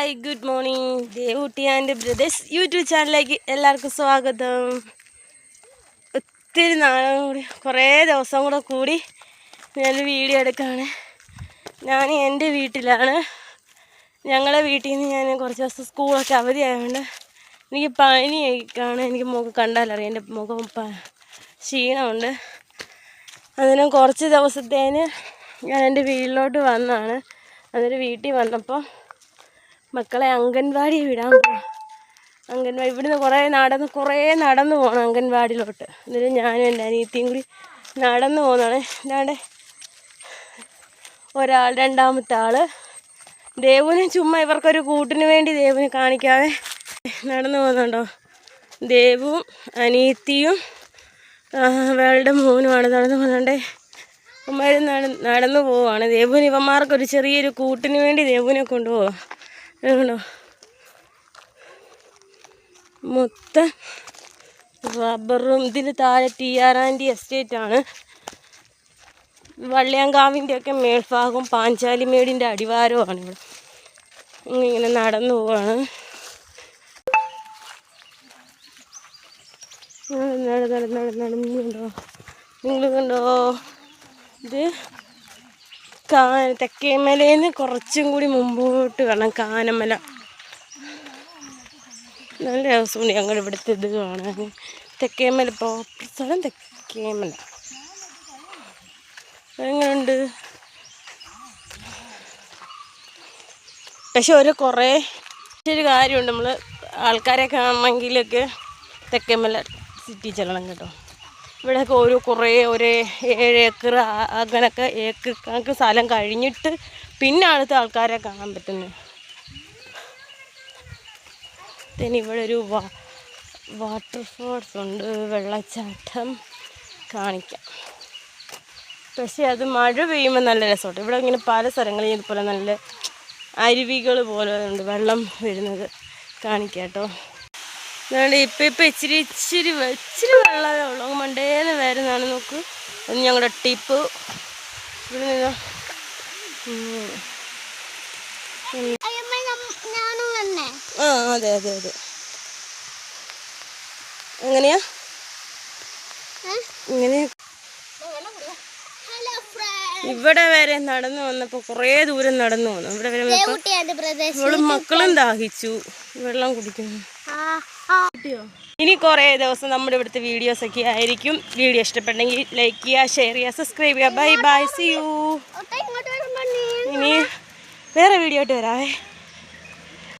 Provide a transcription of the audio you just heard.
Hi good morning. Devutty and brothers YouTube ചാനലിലേക്ക് എല്ലാവർക്കും സ്വാഗതം. ഒത്തിരി നാളും കൂടി കുറേ ദിവസം കൂടി ഞാനൊരു വീഡിയോ എടുക്കുകയാണ്. ഞാൻ എൻ്റെ വീട്ടിലാണ്. ഞങ്ങളെ വീട്ടിൽ നിന്ന് ഞാൻ കുറച്ച് ദിവസം സ്കൂളൊക്കെ അവധിയായതുകൊണ്ട് എനിക്ക് പനിയൊക്കെയാണ്. എനിക്ക് മുഖം കണ്ടാലറിയാം, എൻ്റെ മുഖം ക്ഷീണമുണ്ട്. അതിന് കുറച്ച് ദിവസത്തേന് ഞാൻ എൻ്റെ വീട്ടിലോട്ട് വന്നതാണ്. അതൊരു വീട്ടിൽ വന്നപ്പോൾ മക്കളെ അംഗൻവാടി വിടാൻ പോകും. അംഗൻവാടി ഇവിടുന്ന് കുറേ നടന്നു പോകണം അംഗൻവാടിയിലോട്ട്. എന്നിട്ട് ഞാനും എൻ്റെ അനിയത്തിയും കൂടി നടന്നു പോകുന്നതാണ്. അല്ലാണ്ട് രണ്ടാമത്തെ ആൾ ദേവുവിന് ചുമ്മാ ഇവർക്കൊരു കൂട്ടിന് വേണ്ടി ദേവുവിനെ കാണിക്കാതെ നടന്നു പോകുന്നുണ്ടോ. ദേവും അനിയത്തിയും അവളുടെ മോനുമാണ് നടന്നു പോകുന്നുണ്ടേ. അമ്മ നടന്നു പോവുകയാണ്. ദേവുവിന് ഇവന്മാർക്കൊരു ചെറിയൊരു കൂട്ടിന് വേണ്ടി ദേവുവിനെ കൊണ്ടുപോവാം. അതുകൊണ്ടോ മൊത്തം റബ്ബറും. ഇതിന് താഴെ TR ആൻഡ് എസ്റ്റേറ്റാണ്. വള്ളിയാങ്കാവിൻ്റെയൊക്കെ മേൽഭാഗവും പാഞ്ചാലിമേടിൻ്റെ അടിവാരവുമാണ്. ഇവിടെ ഇങ്ങനെ നടന്നു പോവാണ്. നടന്നുണ്ടോ നിങ്ങൾ കണ്ടോ? ഇത് തെക്കേമലയിൽ കുറച്ചും കൂടി മുമ്പോട്ട് വേണം കാനമല. നല്ല രസമുണ്ട് ഞങ്ങളുടെ ഇവിടുത്തെ ഇത് കാണാൻ. തെക്കേമല സ്ഥലം തെക്കേമല എങ്ങനെയുണ്ട്? പക്ഷെ ഒരു കാര്യമുണ്ട്, നമ്മൾ ആൾക്കാരെ കാണണമെങ്കിലൊക്കെ തെക്കേമല സിറ്റി ചെല്ലണം കേട്ടോ. ഇവിടെയൊക്കെ കുറേ 7 ഏക്കർ അങ്ങനെയൊക്കെ കണക്ക് സ്ഥലം കഴിഞ്ഞിട്ട് പിന്നെ അടുത്ത ആൾക്കാരെ കാണാൻ പറ്റുന്നത്. പിന്നെ ഇവിടെ ഒരു വാട്ടർഫോൾസ് ഉണ്ട്, വെള്ളച്ചാട്ടം കാണിക്കാം. പക്ഷേ അത് മഴ പെയ്യുമ്പോൾ നല്ല രസമുണ്ട്. ഇവിടെ ഇങ്ങനെ പല സ്ഥലങ്ങളിൽ ഇതുപോലെ നല്ല അരുവികൾ പോലെ ഉണ്ട്, വെള്ളം വീഴുന്നത് കാണിക്കാം കേട്ടോ. അതുകൊണ്ട് ഇപ്പം ഇച്ചിരി വെള്ളമേ ഉള്ളൂ. മണ്ടേന്ന് വരുന്നതാണ്. നോക്ക്, അത് ഞങ്ങളുടെ ടിപ്പ്. ഇവിടെ നിന്ന് അതെ എങ്ങനെയാ ഇവിടെ വരെ നടന്നു വന്നപ്പോൾ കുറേ ദൂരം നടന്നു വന്നു. ഇവിടെ വരെ മക്കളും ദാഹിച്ചു, വെള്ളം കുടിക്കുന്നു. ഇനി കുറേ ദിവസം നമ്മുടെ ഇവിടുത്തെ വീഡിയോസൊക്കെ ആയിരിക്കും. വീഡിയോ ഇഷ്ടപ്പെട്ടെങ്കിൽ ലൈക്ക് ചെയ്യുക, ഷെയർ ചെയ്യുക, സബ്സ്ക്രൈബ് ചെയ്യുക. Bye bye, see you. ഇനി വേറെ വീഡിയോ ആയിട്ട് വരാവേ.